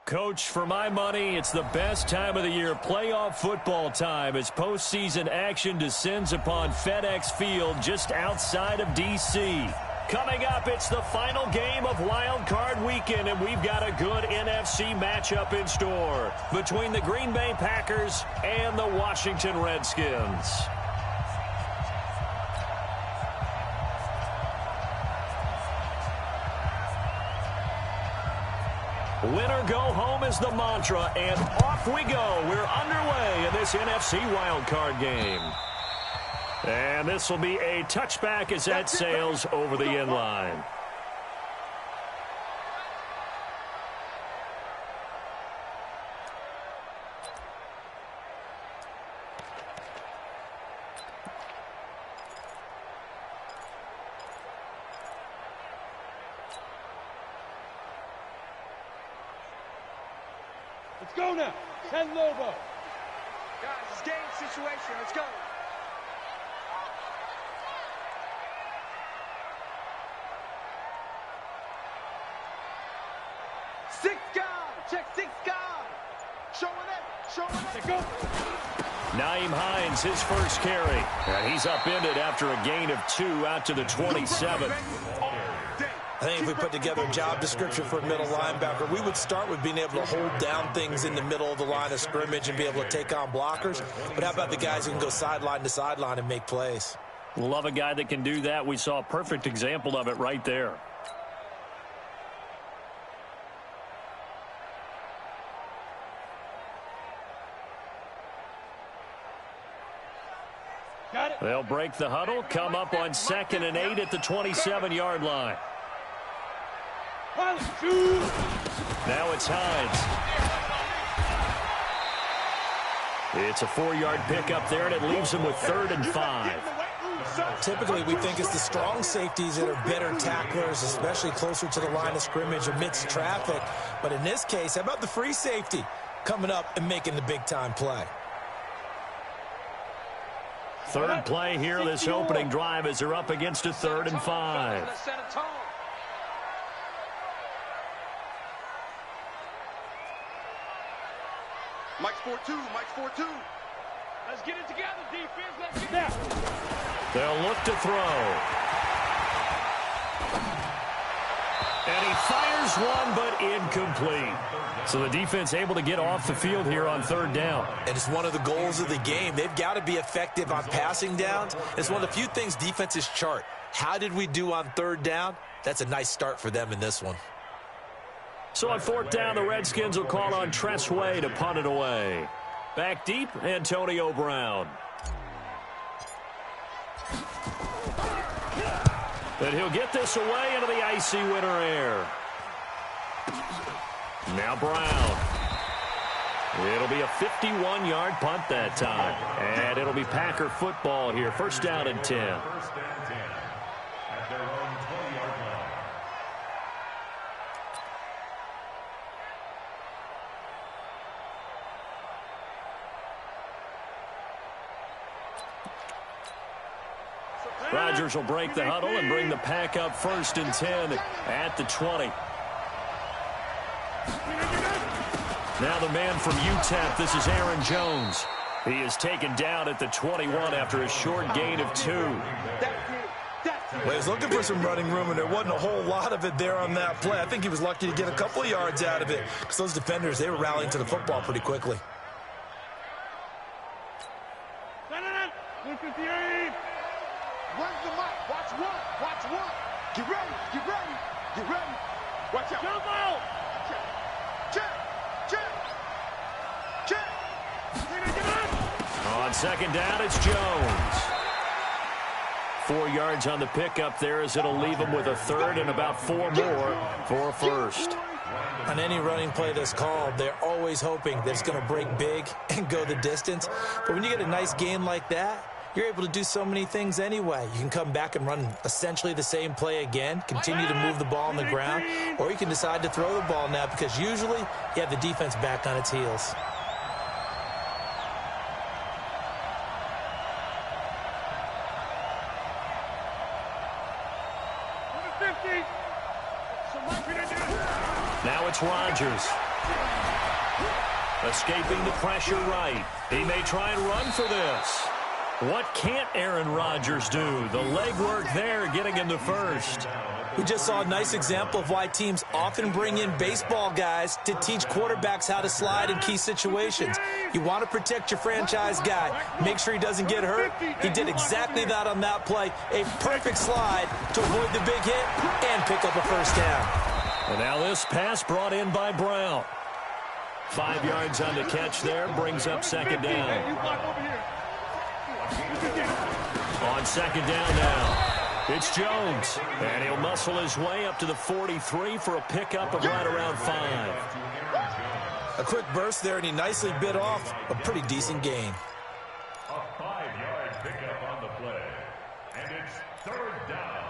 Coach, for my money, it's the best time of the year, playoff football time, as postseason action descends upon FedEx Field just outside of D.C. Coming up, it's the final game of Wild Card Weekend, and we've got a good NFC matchup in store between the Green Bay Packers and the Washington Redskins. Win or go home is the mantra, and off we go. We're underway in this NFC wildcard game. And this will be a touchback as that sails over the end line. Let's go now. 10 Lobo. Guys, it's game situation. Let's go. Six guys. Check six guys. Showing it. Showing it. Let's go. Nyheim Hines, his first carry. And he's upended after a gain of 2 out to the 27. I think if we put together a job description for a middle linebacker, we would start with being able to hold down things in the middle of the line of scrimmage and be able to take on blockers. But how about the guys who can go sideline to sideline and make plays? Love a guy that can do that. We saw a perfect example of it right there. Got it. They'll break the huddle, come up on 2nd and 8 at the 27-yard line. Now it's Hines. It's a 4-yard pickup there, and it leaves him with 3rd and 5. Typically, we think it's the strong safeties that are better tacklers, especially closer to the line of scrimmage amidst traffic. But in this case, how about the free safety coming up and making the big-time play? Third play here, this opening drive, as they're up against a 3rd and 5. Mike's 4-2. Mike's 4-2. Let's get it together, defense. Let's get it. They'll look to throw. And he fires one, but incomplete. So the defense able to get off the field here on 3rd down. And it's one of the goals of the game. They've got to be effective on passing downs. It's one of the few things defenses chart. How did we do on 3rd down? That's a nice start for them in this one. So on 4th down, the Redskins will call on Tress Way to punt it away. Back deep, Antonio Brown. But he'll get this away into the icy winter air. Now Brown. It'll be a 51-yard punt that time. And it'll be Packer football here. 1st down and 10. Rodgers will break the huddle and bring the pack up 1st and 10 at the 20. Now the man from UTEP, this is Aaron Jones. He is taken down at the 21 after a short gain of 2. Well, he was looking for some running room, and there wasn't a whole lot of it there on that play. I think he was lucky to get a couple of yards out of it because those defenders, they were rallying to the football pretty quickly. 158. Where's the mic? Watch one. Watch one. Get ready. Get ready. Get ready. Watch out. Jump out. Check. Check. Check. Check. On 2nd down, it's Jones. 4 yards on the pickup there, as it'll leave him with a 3rd and about 4 more for a 1st. On any running play that's called, they're always hoping that it's going to break big and go the distance. But when you get a nice gain like that, you're able to do so many things anyway. You can come back and run essentially the same play again, continue to move the ball on the ground, or you can decide to throw the ball now because usually you have the defense back on its heels. Now it's Rodgers. Escaping the pressure right. He may try and run for this. What can't Aaron Rodgers do? The legwork there getting him the first. We just saw a nice example of why teams often bring in baseball guys to teach quarterbacks how to slide in key situations. You want to protect your franchise guy. Make sure he doesn't get hurt. He did exactly that on that play. A perfect slide to avoid the big hit and pick up a first down. And now this pass brought in by Brown. 5 yards on the catch there, brings up second down. On second down now, it's Jones. And he'll muscle his way up to the 43 for a pickup of right around 5. A quick burst there, and he nicely bit off a pretty decent gain. A 5-yard pickup on the play. And it's third down.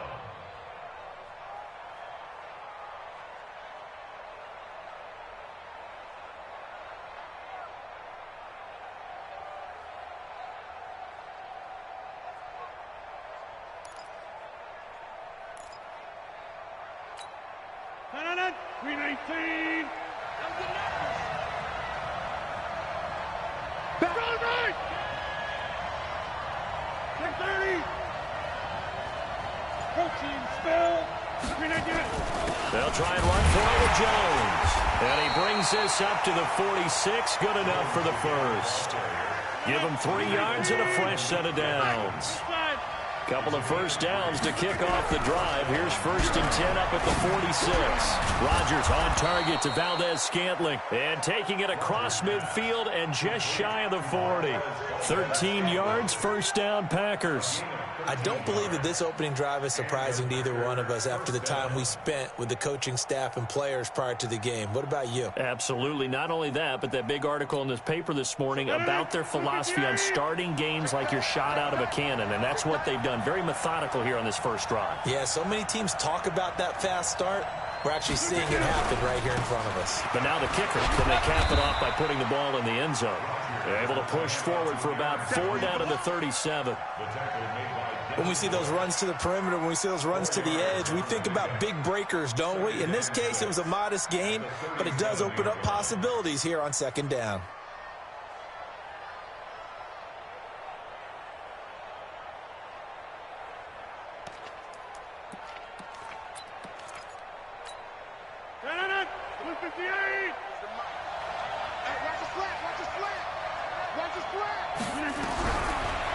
No. 319. Back. Right. 630. Coaching spell. 319. They'll try and run for it with Jones. And he brings this up to the 46. Good enough for the first. Give him 3 yards and a fresh set of downs. Couple of first downs to kick off the drive. Here's 1st and 10 up at the 46. Rodgers on target to Valdez-Scantling. And taking it across midfield and just shy of the 40. 13 yards, first down, Packers. I don't believe that this opening drive is surprising to either one of us after the time we spent with the coaching staff and players prior to the game. What about you? Absolutely. Not only that, but that big article in this paper this morning about their philosophy on starting games like you're shot out of a cannon, and that's what they've done. Very methodical here on this first drive. Yeah, so many teams talk about that fast start. We're actually seeing it happen right here in front of us. But now the kicker, can they cap it off by putting the ball in the end zone? They're able to push forward for about 4 down to the 37. When we see those runs to the perimeter, when we see those runs to the edge, we think about big breakers, don't we? In this case, it was a modest gain, but it does open up possibilities here on second down.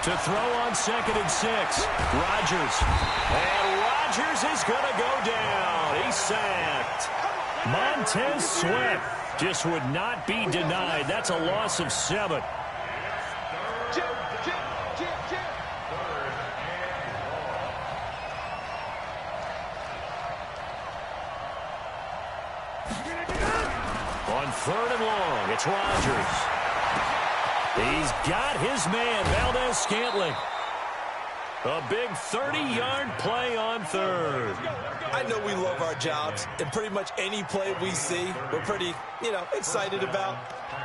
To throw on 2nd and 6. Rodgers. And Rodgers is going to go down. He's sacked. Montez Sweat just would not be denied. That's a loss of 7. On 3rd and long, it's Rodgers. He's got his man, Valdez-Scantling. A big 30-yard play on 3rd. I know we love our jobs, and pretty much any play we see, we're pretty, excited about.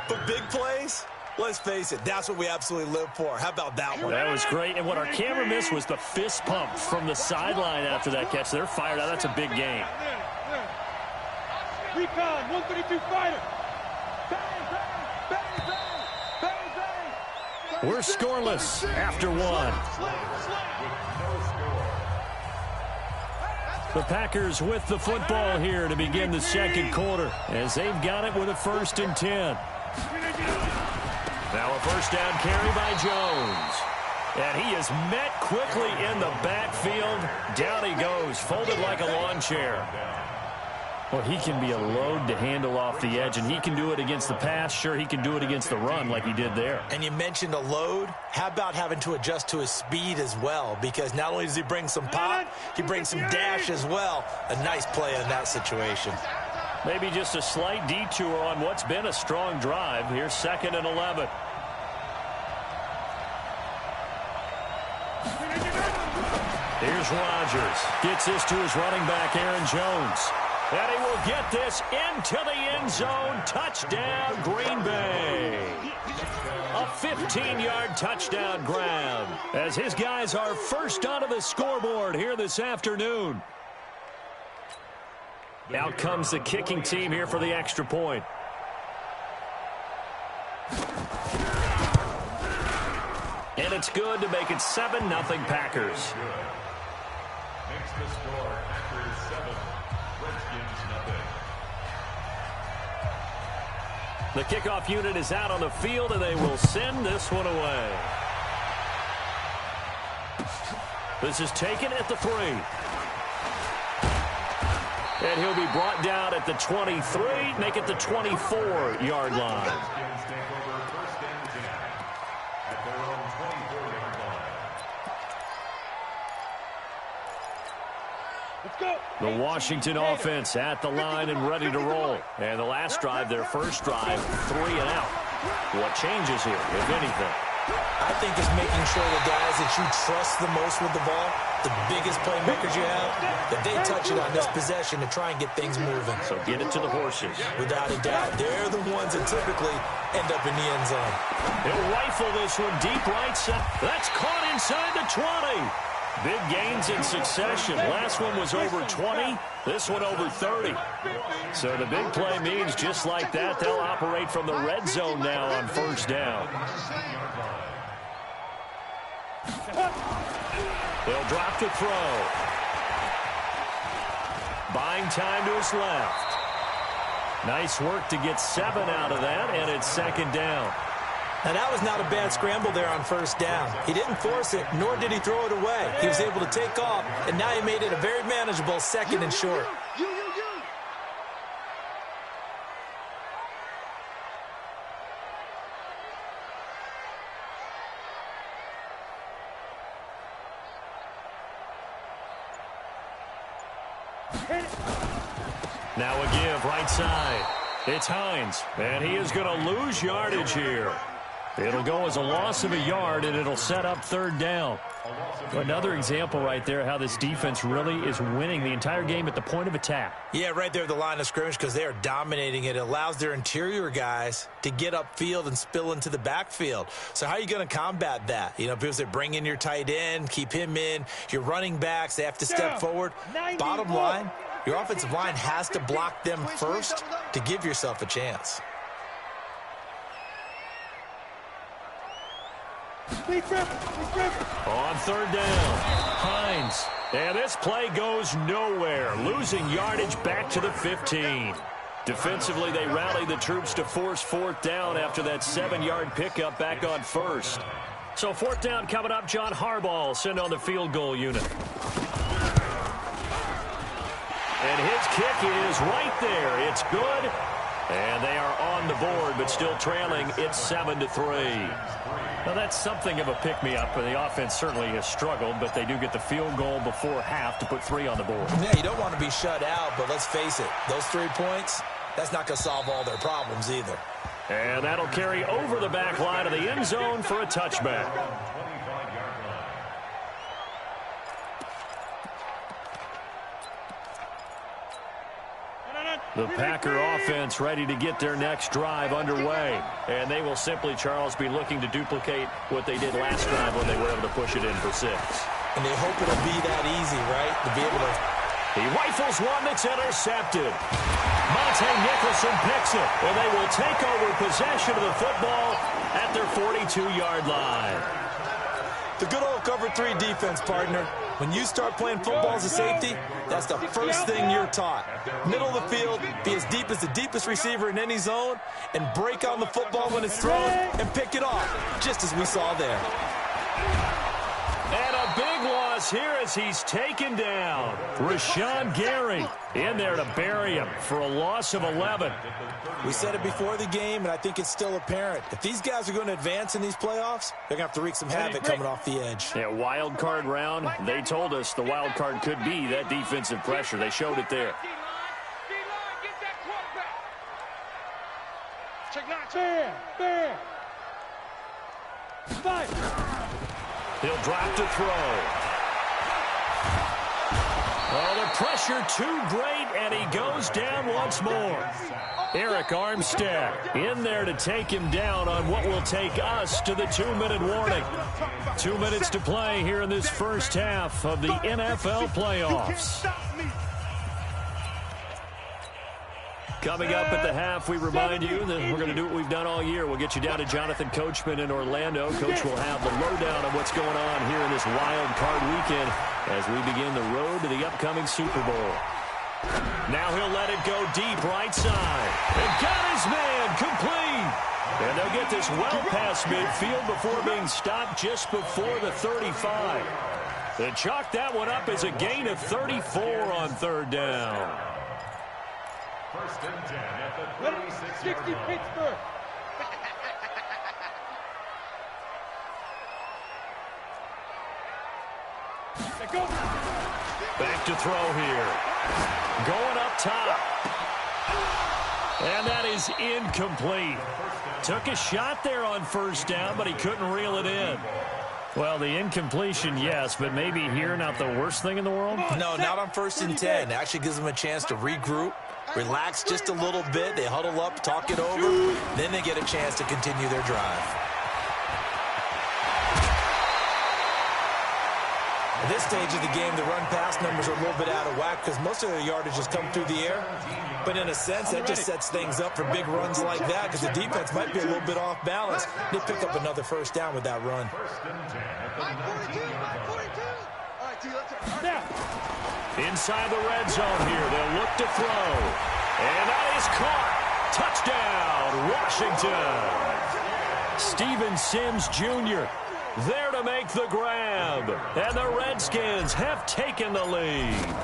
But big plays, let's face it, that's what we absolutely live for. How about that one? That was great, and what our camera missed was the fist pump from the sideline after that catch. They're fired out. That's a big game. Recon, 132 fighter. We're scoreless after 1. The Packers with the football here to begin the second quarter as they've got it with a 1st and 10. Now a first down carry by Jones. And he is met quickly in the backfield. Down he goes, folded like a lawn chair. Well, he can be a load to handle off the edge, and he can do it against the pass. Sure, he can do it against the run like he did there. And you mentioned a load. How about having to adjust to his speed as well? Because not only does he bring some pop, he brings some dash as well. A nice play in that situation. Maybe just a slight detour on what's been a strong drive. Here's 2nd and 11. Here's Rodgers. Gets this to his running back, Aaron Jones. And he will get this into the end zone. Touchdown, Green Bay. A 15-yard touchdown grab as his guys are first onto the scoreboard here this afternoon. Out comes the kicking team here for the extra point. And it's good to make it 7-0 Packers. Makes the score Packers 7, Redskins 0. The kickoff unit is out on the field, and they will send this one away. This is taken at the 3. And he'll be brought down at the 23, make it the 24-yard line. Redskins take over first and 10 at their own 24-yard line. Let's go. The Washington offense at the line and ready to roll. And the last drive, their first drive, 3 and out. What changes here, if anything? I think it's making sure the guys that you trust the most with the ball, the biggest playmakers you have, that they touch it on this possession to try and get things moving. So get it to the horses. Without a doubt, they're the ones that typically end up in the end zone. He'll rifle this one deep right side. That's caught inside the 20. Big gains in succession. Last one was over 20. This one over 30. So the big play means just like that, they'll operate from the red zone now on first down. They'll drop to throw. Buying time to his left. Nice work to get 7 out of that, and it's second down. Now, that was not a bad scramble there on first down. He didn't force it, nor did he throw it away. He was able to take off, and now he made it a very manageable 2nd and short. Now a give right side. It's Hines, and he is going to lose yardage here. It'll go as a loss of a yard, and it'll set up third down. Another example right there how this defense really is winning the entire game at the point of attack. Yeah, right there at the line of scrimmage because they are dominating it. It allows their interior guys to get upfield and spill into the backfield. So how are you going to combat that? You know, because they bring in your tight end, keep him in. Your running backs, they have to step forward. Bottom line, your offensive line has to block them first to give yourself a chance. On third down, Hines. And this play goes nowhere, losing yardage back to the 15. Defensively, they rally the troops to force fourth down after that 7-yard pickup back on first. So fourth down coming up, John Harbaugh will send on the field goal unit. And his kick is right there. It's good. And they are on the board, but still trailing. It's 7-3. Now, that's something of a pick-me-up. The offense certainly has struggled, but they do get the field goal before half to put 3 on the board. Yeah, you don't want to be shut out, but let's face it, those 3 points, that's not going to solve all their problems either. And that'll carry over the back line of the end zone for a touchback. The Packer offense ready to get their next drive underway. And they will simply, Charles, be looking to duplicate what they did last drive when they were able to push it in for 6. And they hope it'll be that easy, right? To be able to... He rifles one that's intercepted. Monte Nicholson picks it. And they will take over possession of the football at their 42-yard line. The good old cover 3 defense, partner. When you start playing football as a safety, that's the first thing you're taught. Middle of the field, be as deep as the deepest receiver in any zone, and break on the football when it's thrown and pick it off, just as we saw there. And a big loss here as he's taken down. Rashawn Gary in there to bury him for a loss of 11. We said it before the game, and I think it's still apparent. If these guys are going to advance in these playoffs, they're going to have to wreak some havoc coming off the edge. Yeah, wild card round. They told us the wild card could be that defensive pressure. They showed it there. He'll drop to throw. Oh, the pressure too great, and he goes down once more. Eric Armstead in there to take him down on what will take us to the 2-minute warning. 2 minutes to play here in this first half of the NFL playoffs. Coming up at the half, we remind you that we're going to do what we've done all year. We'll get you down to Jonathan Coachman in Orlando. Coach will have the lowdown of what's going on here in this wild card weekend as we begin the road to the upcoming Super Bowl. Now he'll let it go deep right side. And got his man complete. And they'll get this well past midfield before being stopped just before the 35. They chalk that one up as a gain of 34 on third down. First and 10 at the 36-yard 60 line. Pittsburgh. Go. Back to throw here. Going up top. And that is incomplete. Took a shot there on first down, but he couldn't reel it in. Well, the incompletion, yes, but maybe here not the worst thing in the world? No, not on first and 10. Actually gives them a chance to regroup, relax just a little bit. They huddle up, talk it over. Then they get a chance to continue their drive. At this stage of the game, the run-pass numbers are a little bit out of whack because most of their yardage has come through the air. But in a sense, that just sets things up for big runs like that because the defense might be a little bit off balance. They pick up another first down with that run. First and 10 at the 19-yard line. All right, T, let's Inside the red zone here, they'll look to throw. And that is caught. Touchdown, Washington. Steven Sims Jr. there to make the grab. And the Redskins have taken the lead.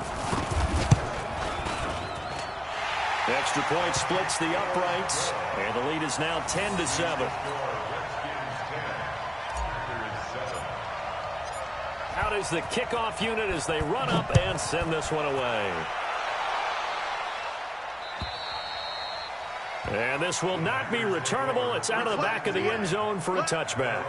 Extra point splits the uprights, and the lead is now 10-7. Out is the kickoff unit as they run up and send this one away. And this will not be returnable. It's out of the back of the end zone for a touchback.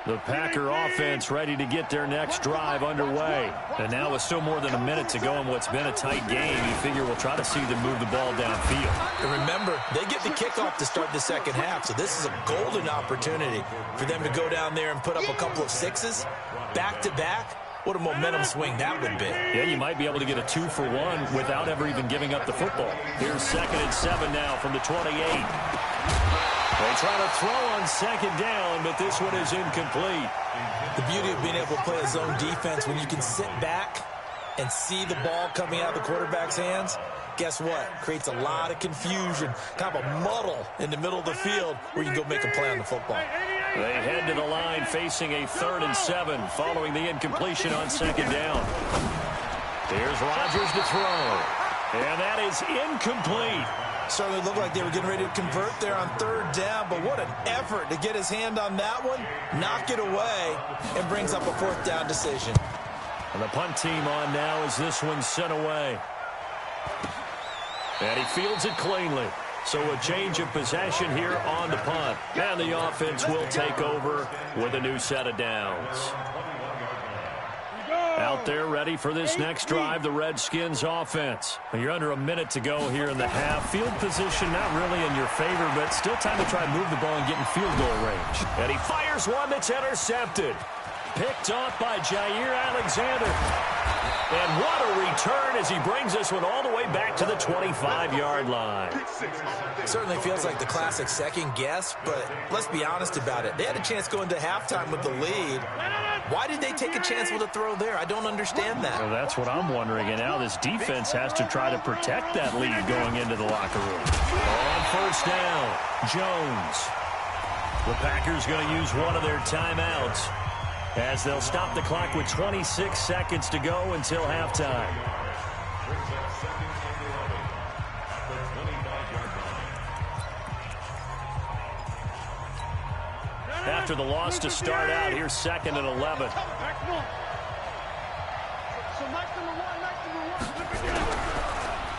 The Packer offense ready to get their next drive underway. And now with still more than a minute to go in what's been a tight game, you figure we'll try to see them move the ball downfield. And remember, they get the kickoff to start the second half, so this is a golden opportunity for them to go down there and put up a couple of sixes back-to-back. What a momentum swing that would be. Yeah, you might be able to get a 2-for-1 without ever even giving up the football. Here's 2nd and 7 now from the 28. They try to throw on second down, but this one is incomplete. The beauty of being able to play a zone defense when you can sit back and see the ball coming out of the quarterback's hands, guess what? Creates a lot of confusion, kind of a muddle in the middle of the field where you can go make a play on the football. They head to the line facing a 3rd and 7 following the incompletion on second down. Here's Rodgers to throw. And that is incomplete. Certainly looked like they were getting ready to convert there on 3rd down, but what an effort to get his hand on that one, knock it away, and brings up a 4th down decision. And the punt team on now as this one's sent away. And he fields it cleanly. So a change of possession here on the punt. And the offense will take over with a new set of downs. Out there ready for this next drive, the Redskins offense. You're under a minute to go here in the half. Field position not really in your favor, but still time to try and move the ball and get in field goal range. And he fires one that's intercepted. Picked off by Jair Alexander. And what a return as he brings this one all the way back to the 25-yard line. Certainly feels like the classic second guess, but let's be honest about it. They had a chance going to halftime with the lead. Why did they take a chance with a throw there? I don't understand that. Well, that's what I'm wondering. And now this defense has to try to protect that lead going into the locker room. On first down, Jones. The Packers going to use one of their timeouts as they'll stop the clock with 26 seconds to go until halftime. After the loss to start out, here's 2nd and 11.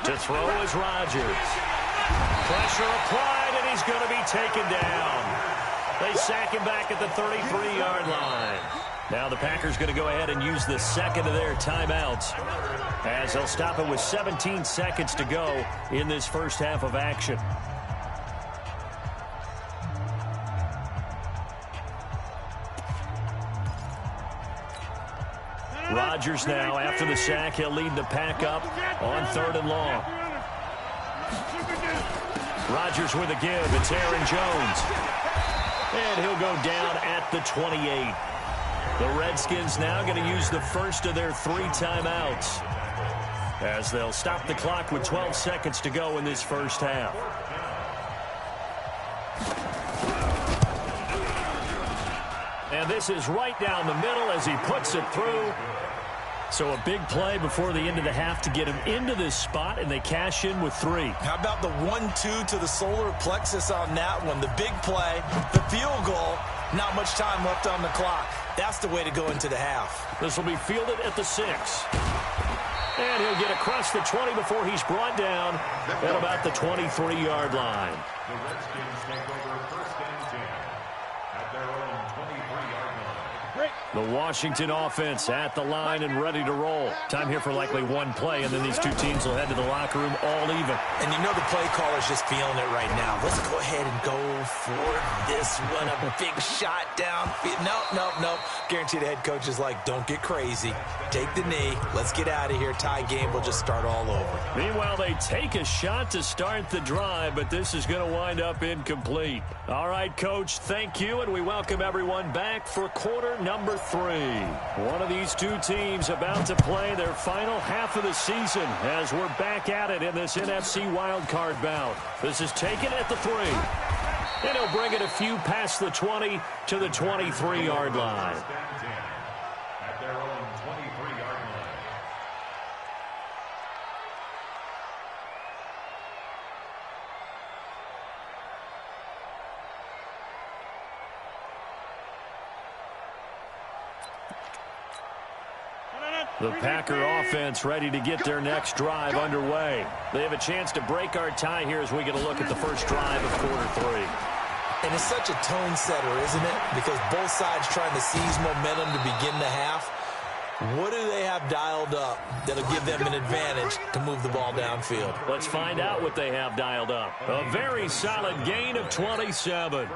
To throw is Rodgers. Pressure applied, and he's going to be taken down. They sack him back at the 33-yard line. Now the Packers going to go ahead and use the 2nd of their timeouts as they'll stop it with 17 seconds to go in this first half of action. Rodgers now, after the sack, he'll lead the pack up on 3rd and long. Rodgers with a give. It's Aaron Jones. And he'll go down at the 28. The Redskins now going to use the first of their 3 timeouts, as they'll stop the clock with 12 seconds to go in this first half. And this is right down the middle as he puts it through. So a big play before the end of the half to get him into this spot, and they cash in with 3. How about the 1-2 to the solar plexus on that one? The big play, the field goal, not much time left on the clock. That's the way to go into the half. This will be fielded at the 6. And he'll get across the 20 before he's brought down at about the 23-yard line. The Redskins take over 1st and 10 at their own 23-yard line. The Washington offense at the line and ready to roll. Time here for likely one play, and then these two teams will head to the locker room all even. And you know the play caller's just feeling it right now. Let's go ahead and go for this one. A big shot down. Nope. Guaranteed the head coach is like, don't get crazy. Take the knee. Let's get out of here. Tie game. We'll just start all over. Meanwhile, they take a shot to start the drive, but this is going to wind up incomplete. All right, Coach, thank you, and we welcome everyone back for quarter number 3. One of these two teams about to play their final half of the season as we're back at it in this NFC wildcard bout. This is taken at the 3. And he'll bring it a few past the 20 to the 23-yard line. At their own 23-yard line. The Packer offense ready to get their next drive underway. They have a chance to break our tie here as we get a look at the first drive of quarter 3. And it's such a tone setter, isn't it? Because both sides trying to seize momentum to begin the half. What do they have dialed up that'll give them an advantage to move the ball downfield? Let's find out what they have dialed up. A very solid gain of 27.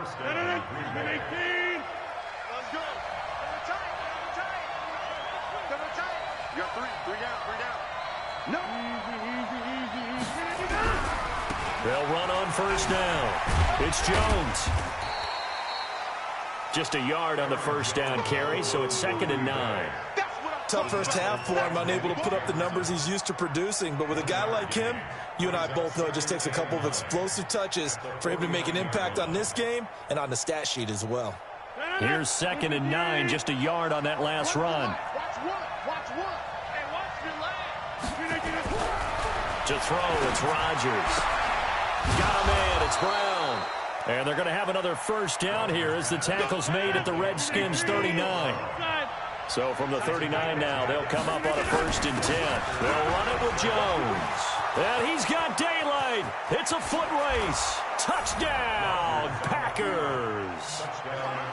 You got 3 down. No. They'll run on first down. It's Jones. Just a yard on the first down carry, so it's 2nd and 9. Tough first half for him, unable to put up the numbers he's used to producing. But with a guy like him, you and I both know it just takes a couple of explosive touches for him to make an impact on this game and on the stat sheet as well. Here's 2nd and 9, just a yard on that last run. Watch one. Hey, watch your leg. To throw, it's Rodgers. Got a man, it's Brown. And they're going to have another first down here as the tackle's made at the Redskins 39. So from the 39 now, they'll come up on a 1st and 10. They'll run it with Jones. And he's got daylight. It's a foot race. Touchdown, Packers.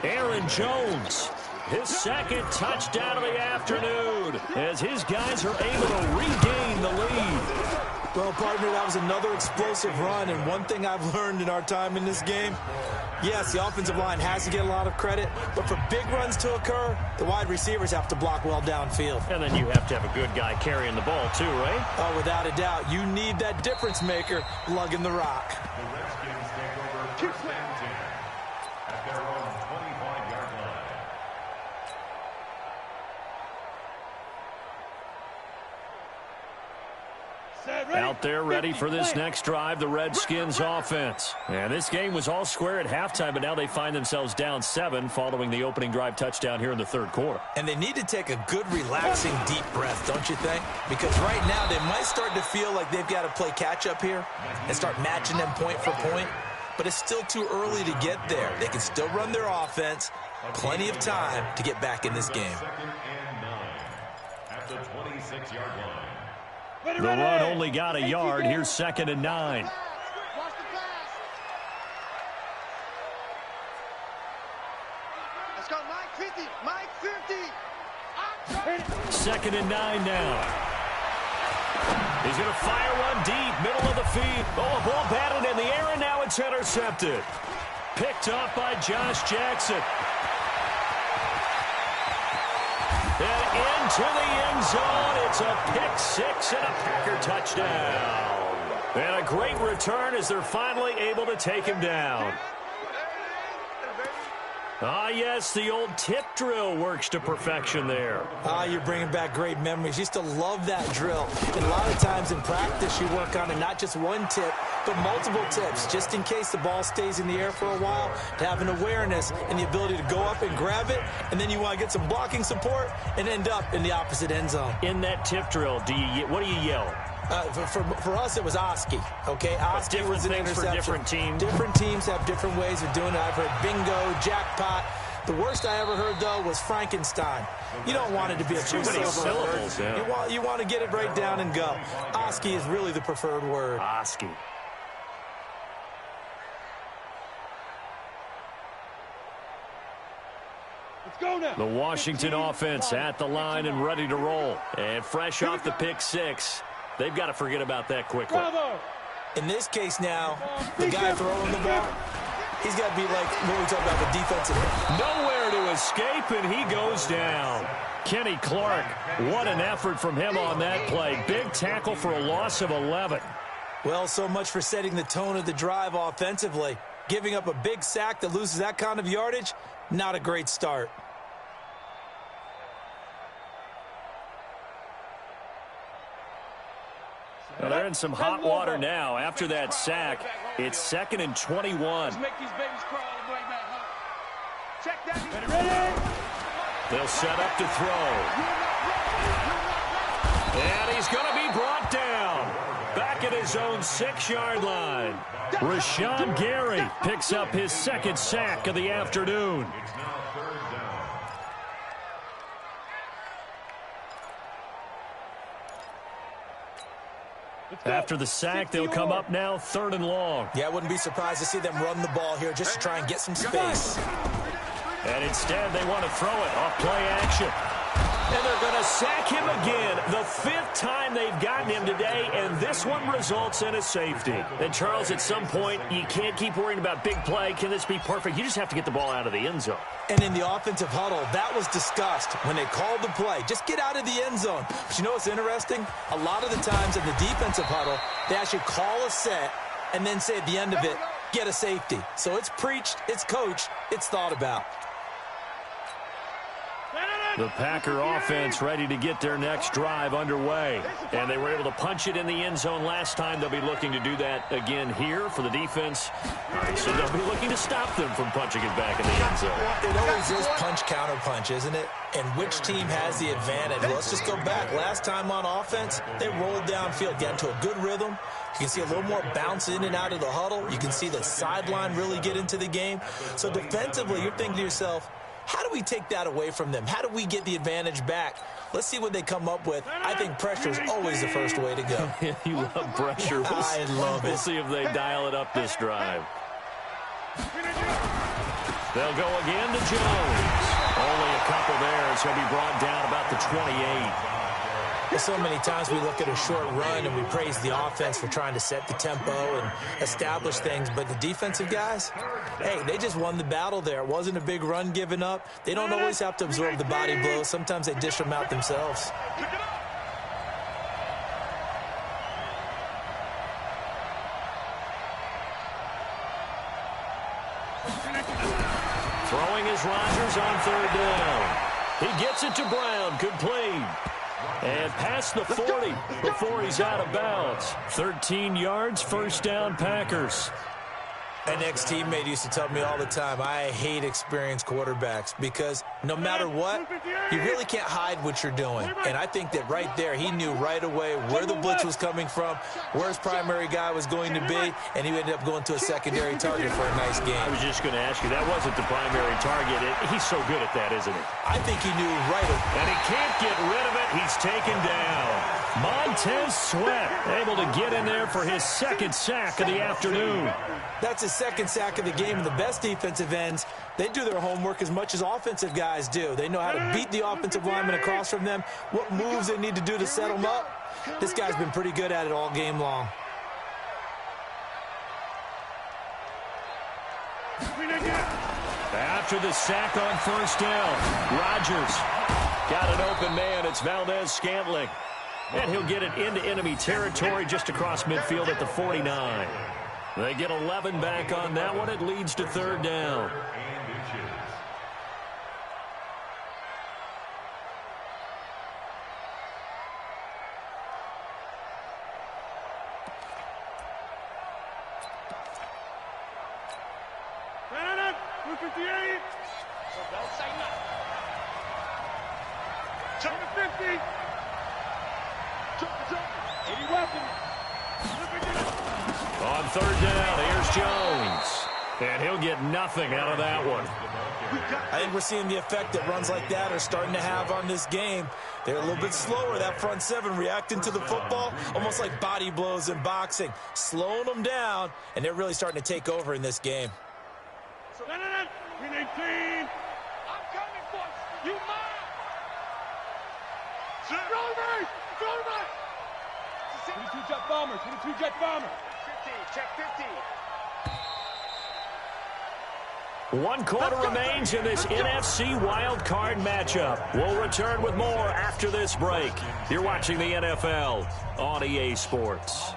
Aaron Jones, his 2nd touchdown of the afternoon as his guys are able to regain the lead. Well, partner, that was another explosive run, and one thing I've learned in our time in this game, yes, the offensive line has to get a lot of credit, but for big runs to occur, the wide receivers have to block well downfield. And then you have to have a good guy carrying the ball too, right? Oh, without a doubt. You need that difference maker lugging the rock. The Redskins take over 1st and 10 at their own 25-yard line. Out there ready for this next drive, the Redskins offense. And this game was all square at halftime, but now they find themselves down 7 following the opening drive touchdown here in the 3rd quarter. And they need to take a good, relaxing, deep breath, don't you think? Because right now they might start to feel like they've got to play catch-up here and start matching them point for point. But it's still too early to get there. They can still run their offense. Plenty of time to get back in this game. 2nd and 9 at the 26-yard line. The run only got a yard. Here's 2nd and 9. Watch the pass. Let's go, Mike 50. Mike 50. 2nd and 9 now. He's going to fire one deep, middle of the field. Oh, a ball batted in the air, and now it's intercepted. Picked up by Josh Jackson. And into the end zone. It's a pick six and a Packer touchdown. And a great return as they're finally able to take him down. Ah, yes, the old tip drill works to perfection there. Ah, you're bringing back great memories. Used to love that drill. And a lot of times in practice, you work on it, not just one tip, but multiple tips, just in case the ball stays in the air for a while, to have an awareness and the ability to go up and grab it, and then you want to get some blocking support and end up in the opposite end zone. In that tip drill, what do you yell? For us, it was Oski, okay? Oski was an interception. For different teams. Different teams have different ways of doing it. I've heard bingo, jackpot. The worst I ever heard, though, was Frankenstein. You don't want it to be a too many syllables. Yeah. You want to get it right down and go. Oski is really the preferred word. Oski. Let's go now. The Washington offense at the line and ready to roll. And fresh off the pick six. They've got to forget about that quickly. Bravo. In this case now, the guy throwing the ball, he's got to be like what we talk about, the defensive. Nowhere to escape, and he goes down. Kenny Clark, what an effort from him on that play. Big tackle for a loss of 11. Well, so much for setting the tone of the drive offensively. Giving up a big sack that loses that kind of yardage, not a great start. Well, they're in some hot water now. After that sack, it's 2nd and 21. Let's make these babies crawl all the way back, huh? Check that. Ready? They'll set up to throw. And he's going to be brought down. Back at his own 6-yard line. Rashawn Gary picks up his 2nd sack of the afternoon. After the sack, they'll come up now 3rd and long. Yeah, I wouldn't be surprised to see them run the ball here just to try and get some space. And instead, they want to throw it off play action. And they're going to sack him again. The 5th time they've gotten him today, and this one results in a safety. And, Charles, at some point, you can't keep worrying about big play. Can this be perfect? You just have to get the ball out of the end zone. And in the offensive huddle, that was discussed when they called the play. Just get out of the end zone. But you know what's interesting? A lot of the times in the defensive huddle, they actually call a set and then say at the end of it, get a safety. So it's preached, it's coached, it's thought about. The Packer offense ready to get their next drive underway. And they were able to punch it in the end zone last time. They'll be looking to do that again here for the defense. So they'll be looking to stop them from punching it back in the end zone. It always is punch-counter-punch, isn't it? And which team has the advantage? Well, let's just go back. Last time on offense, they rolled downfield, got into a good rhythm. You can see a little more bounce in and out of the huddle. You can see the sideline really get into the game. So defensively, you're thinking to yourself, how do we take that away from them? How do we get the advantage back? Let's see what they come up with. I think pressure is always the first way to go. You love pressure. I love it. We'll see if they dial it up this drive. They'll go again to Jones. Only a couple there, so he'll be brought down about the 28. So many times we look at a short run and we praise the offense for trying to set the tempo and establish things, but the defensive guys, hey, they just won the battle there. It wasn't a big run given up. They don't always have to absorb the body blows. Sometimes they dish them out themselves. Throwing is Rodgers on 3rd down. He gets it to Brown. Complete. And past the 40 before he's out of bounds. 13 yards, 1st down, Packers. An ex-teammate used to tell me all the time, I hate experienced quarterbacks because no matter what, you really can't hide what you're doing. And I think that right there, he knew right away where the blitz was coming from, where his primary guy was going to be, and he ended up going to a secondary target for a nice game. I was just going to ask you, that wasn't the primary target. He's so good at that, isn't he? I think he knew right away. And he can't get rid of it. He's taken down. Montez Sweat able to get in there for his 2nd sack of the afternoon. That's his 2nd sack of the game, and the best defensive ends, they do their homework as much as offensive guys do. They know how to beat the offensive lineman across from them, what moves they need to do to set them up. This guy's been pretty good at it all game long. After the sack on 1st down, Rodgers Got an open man. It's Valdez-Scantling. And he'll get it into enemy territory just across midfield at the 49. They get 11 back on that one. It leads to third down. On third down, here's Jones. And he'll get nothing out of that one. I think we're seeing the effect that runs like that are starting to have on this game. They're a little bit slower, that front seven, reacting to the football, almost like body blows in boxing, slowing them down, and they're really starting to take over in this game. We need team. I'm coming for you. Mine. Throw me. 22 jet bomber. 22 jet bomber. 50. Check 50. 1 quarter remains in this NFC wildcard matchup. We'll return with more after this break. You're watching the NFL on EA Sports.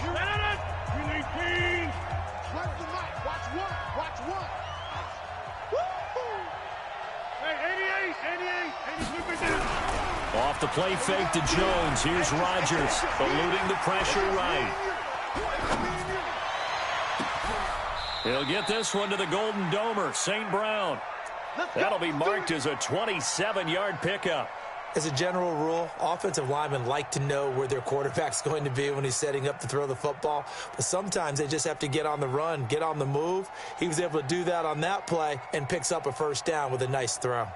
We need team. Where's the mic? Watch one. Hey, 88. Off the play fake to Jones. Here's Rodgers eluding the pressure right. He'll get this one to the Golden Domer, St. Brown. That'll be marked as a 27-yard pickup. As a general rule, offensive linemen like to know where their quarterback's going to be when he's setting up to throw the football. But sometimes they just have to get on the run, get on the move. He was able to do that on that play and picks up a first down with a nice throw.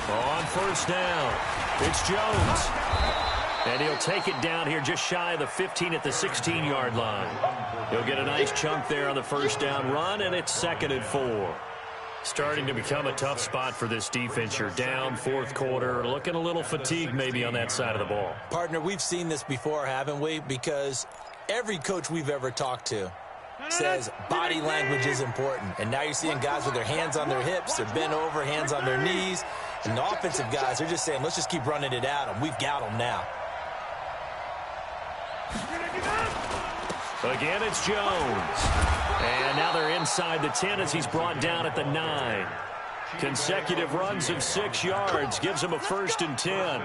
On first down, it's Jones. And he'll take it down here just shy of the 15 at the 16-yard line. He'll get a nice chunk there on the first down run, and it's 2nd and 4. Starting to become a tough spot for this defense. You're down fourth quarter, looking a little fatigued maybe on that side of the ball. Partner, we've seen this before, haven't we? Because every coach we've ever talked to says body language is important. And now you're seeing guys with their hands on their hips, they're bent over, hands on their knees. And the offensive guys are just saying, let's just keep running it at them. We've got them now. Again, it's Jones. And now they're inside the 10 as he's brought down at the 9. Consecutive runs of 6 yards gives him a 1st and 10.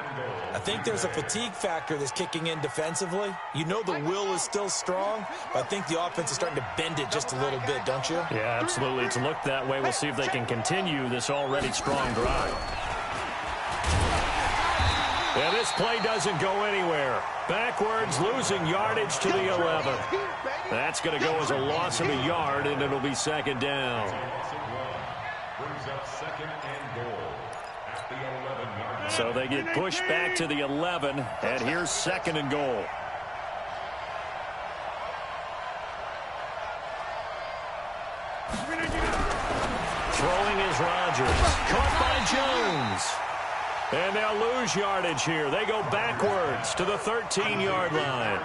I think there's a fatigue factor that's kicking in defensively. You know the will is still strong, but I think the offense is starting to bend it just a little bit, don't you? Yeah, absolutely. It's looked that way. We'll see if they can continue this already strong drive. Yeah, this play doesn't go anywhere. Backwards, losing yardage to the 11. That's going to go as a loss of a yard, and it'll be 2nd down. Brings up 2nd and goal at the 11-yard. So they get pushed back to the 11, and here's 2nd and goal. Throwing is Rodgers. Caught by Jones. And they'll lose yardage here. They go backwards to the 13-yard line.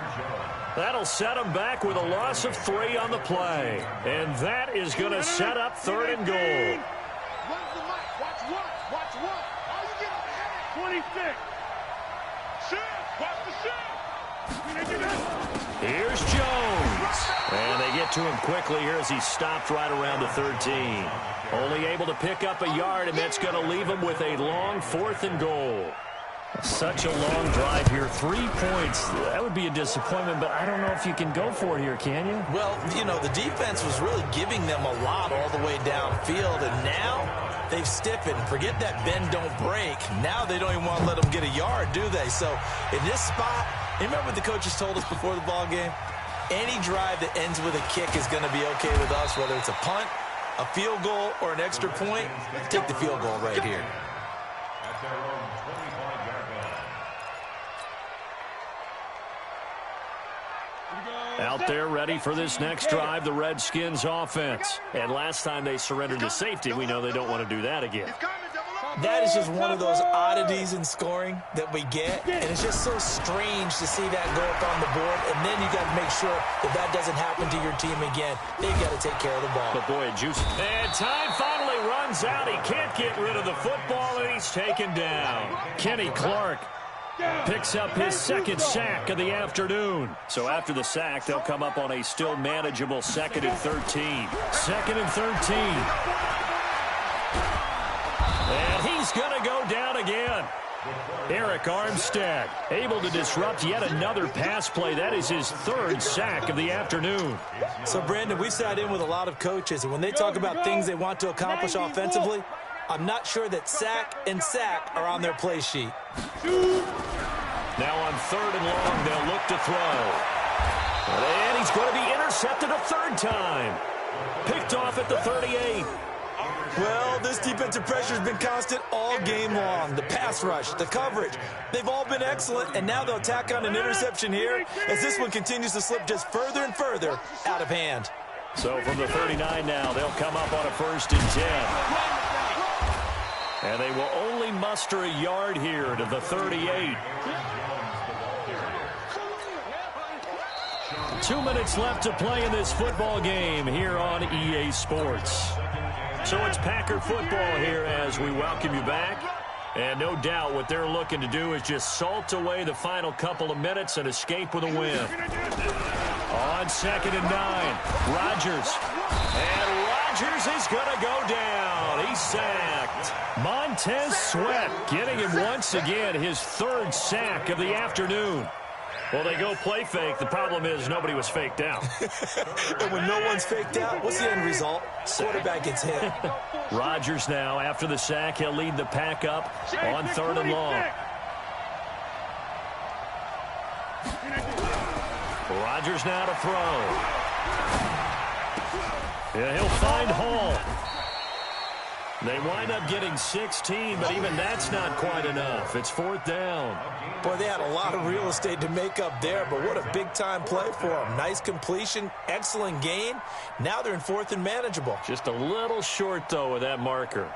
That'll set them back with a loss of 3 on the play. And that is going to set up 3rd and goal. Where's the mic? Watch one. Oh, you get on the head. 26. Shift. Watch the shift. Here's Jones. And they get to him quickly here as he stopped right around the 13. Only able to pick up a yard, and that's going to leave him with a long 4th and goal. Such a long drive here. 3 points. That would be a disappointment, but I don't know if you can go for it here, can you? Well, you know, the defense was really giving them a lot all the way downfield, and now they've stiffened. Forget that bend, don't break. Now they don't even want to let them get a yard, do they? So in this spot, you remember what the coaches told us before the ball game? Any drive that ends with a kick is going to be okay with us, whether it's a punt, a field goal, or an extra point. Take the field goal right here. At their own 25-yard line. Out there ready for this next drive, the Redskins offense. And last time they surrendered to safety, we know they don't want to do that again. He's coming, double up. That is just one of those oddities in scoring that we get, and it's just so strange to see that go up on the board, and then you got to make sure that that doesn't happen to your team again. They've got to take care of the ball. But boy, juicy. And time finally runs out. He can't get rid of the football, and he's taken down. Kenny Clark picks up his second sack of the afternoon. So after the sack, they'll come up on a still manageable 2nd and 13. 2nd and 13. And he's going to go down again. Eric Armstead able to disrupt yet another pass play. That is his 3rd sack of the afternoon. So, Brandon, we've sat in with a lot of coaches, and when they talk about things they want to accomplish offensively, I'm not sure that sack and sack are on their play sheet. Now on 3rd and long, they'll look to throw. And he's going to be intercepted a 3rd time. Picked off at the 38. Well, this defensive pressure has been constant all game long. The pass rush, the coverage, they've all been excellent, and now they'll tack on an interception here as this one continues to slip just further and further out of hand. So from the 39 now, they'll come up on a 1st and 10. And they will only muster a yard here to the 38. 2 minutes left to play in this football game here on EA Sports. So it's Packer football here as we welcome you back. And no doubt what they're looking to do is just salt away the final couple of minutes and escape with a win. On 2nd and 9, Rodgers. And Rodgers is going to go down. He's sacked. Montez Sweat getting him once again his 3rd sack of the afternoon. Well, they go play fake. The problem is nobody was faked out. And when no one's faked out, what's the end result? Quarterback gets hit. Rodgers now, after the sack, he'll lead the pack up on 3rd and long. Rodgers now to throw. Yeah, he'll find Hall. They wind up getting 16, but even that's not quite enough. It's 4th down. Boy, they had a lot of real estate to make up there, but what a big-time play for them. Nice completion, excellent gain. Now they're in 4th and manageable. Just a little short, though, with that marker.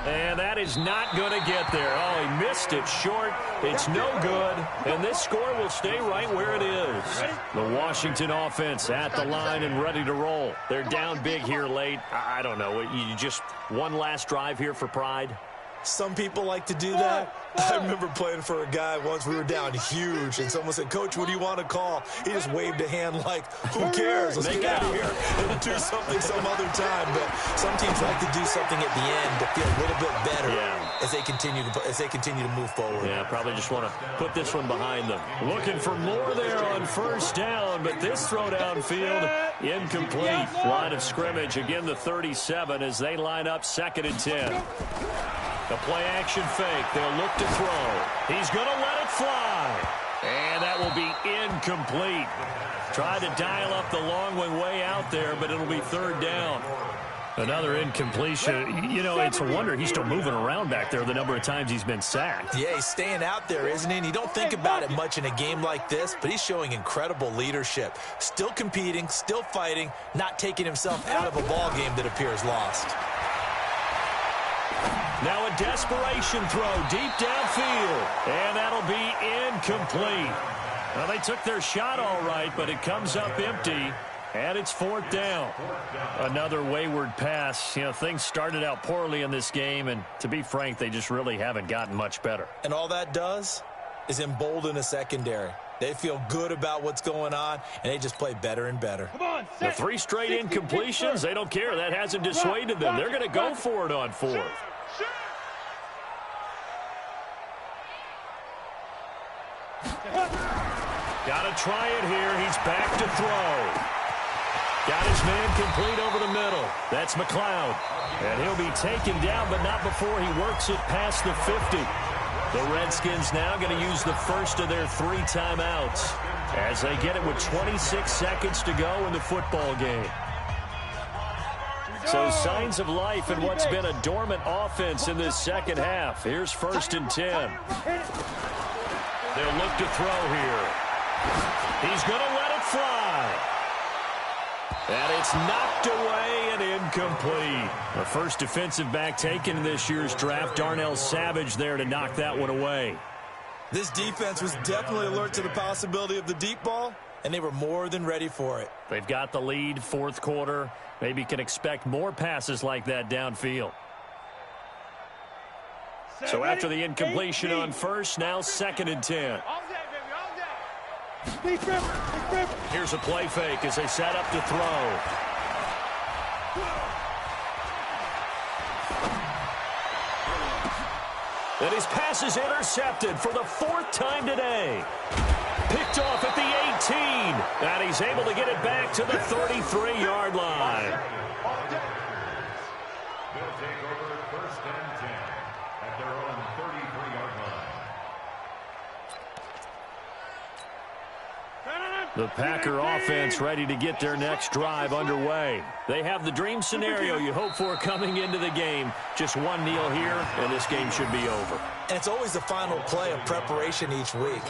And that is not going to get there. Oh, he missed it short. It's no good. And this score will stay right where it is. The Washington offense at the line and ready to roll. They're down big here late. I don't know. You just one last drive here for pride? Some people like to do that. I remember playing for a guy once. We were down huge, and someone said, "Coach, what do you want to call?" He just waved a hand like, "Who cares? Let's get out of here and do something some other time." But some teams like to do something at the end to feel a little bit better as they continue to move forward. Yeah, probably just want to put this one behind them. Looking for more there on 1st down, but this throw downfield incomplete. Line of scrimmage again, the 37 as they line up 2nd and 10. The play-action fake. They'll look to throw. He's going to let it fly. And that will be incomplete. Tried to dial up the long one way out there, but it'll be 3rd down. Another incompletion. You know, it's a wonder he's still moving around back there the number of times he's been sacked. Yeah, he's staying out there, isn't he? And you don't think about it much in a game like this, but he's showing incredible leadership. Still competing, still fighting, not taking himself out of a ball game that appears lost. Now a desperation throw deep downfield, and that'll be incomplete. Well, they took their shot all right, but it comes up empty, and it's 4th down. Another wayward pass. You know, things started out poorly in this game, and to be frank, they just really haven't gotten much better. And all that does is embolden a secondary. They feel good about what's going on, and they just play better and better. The 3 straight incompletions, they don't care. That hasn't dissuaded them. They're going to go for it on 4th. Got to try it here. He's back to throw. Got his man complete over the middle. That's McLeod. And he'll be taken down, but not before he works it past the 50. The Redskins now going to use the first of their 3 timeouts as they get it with 26 seconds to go in the football game. So signs of life in what's been a dormant offense in this second half. Here's 1st and 10. They'll look to throw here. He's going to let it fly. And it's knocked away and incomplete. The first defensive back taken in this year's draft, Darnell Savage, there to knock that one away. This defense was definitely alert to the possibility of the deep ball, and they were more than ready for it. They've got the lead, fourth quarter. Maybe can expect more passes like that downfield. So after the incompletion on first, now 2nd and 10. Here's a play fake as they set up to throw. And his pass is intercepted for the 4th time today. Picked off at the 18. And he's able to get it back to the 33-yard line. They'll take over 1st and 10 at their own 33-yard line. The Packer offense ready to get their next drive underway. They have the dream scenario you hope for coming into the game. Just one kneel here, and this game should be over. And it's always the final play of preparation each week.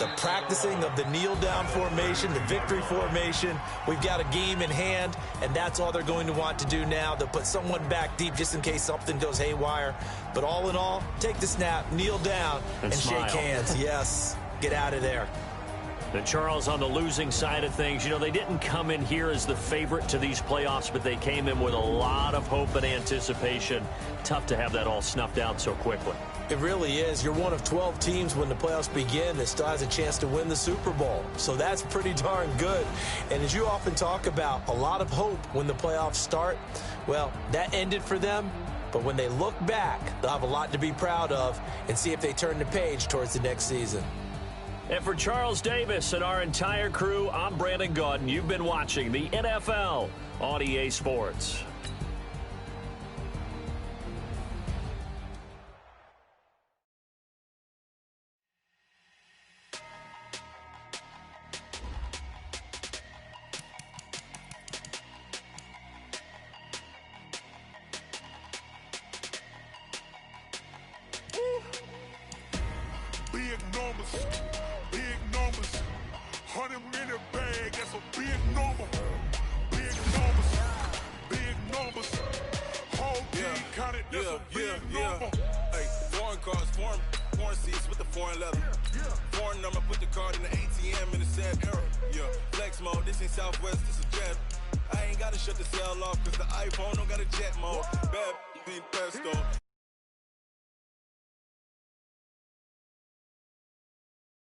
The practicing of the kneel-down formation, the victory formation. We've got a game in hand, and that's all they're going to want to do now. They'll put someone back deep just in case something goes haywire. But all in all, take the snap, kneel down, and shake hands. Yes, get out of there. And Charles, on the losing side of things, you know, they didn't come in here as the favorite to these playoffs, but they came in with a lot of hope and anticipation. Tough to have that all snuffed out so quickly. It really is. You're one of 12 teams when the playoffs begin that still has a chance to win the Super Bowl. So that's pretty darn good. And as you often talk about, a lot of hope when the playoffs start. Well, that ended for them. But when they look back, they'll have a lot to be proud of and see if they turn the page towards the next season. And for Charles Davis and our entire crew, I'm Brandon Gaudin. You've been watching the NFL on EA Sports. Big numbers. 100 minute bag, that's a big number. Big numbers. Whole team counted, that's a big number. Hey, foreign cars, foreign seats with the foreign leather. Foreign number, put the card in the ATM in the sad era. Yeah, flex mode, this ain't Southwest, this is jet. I ain't gotta shut the cell off, cause the iPhone don't got a jet mode. Bad, being pesto.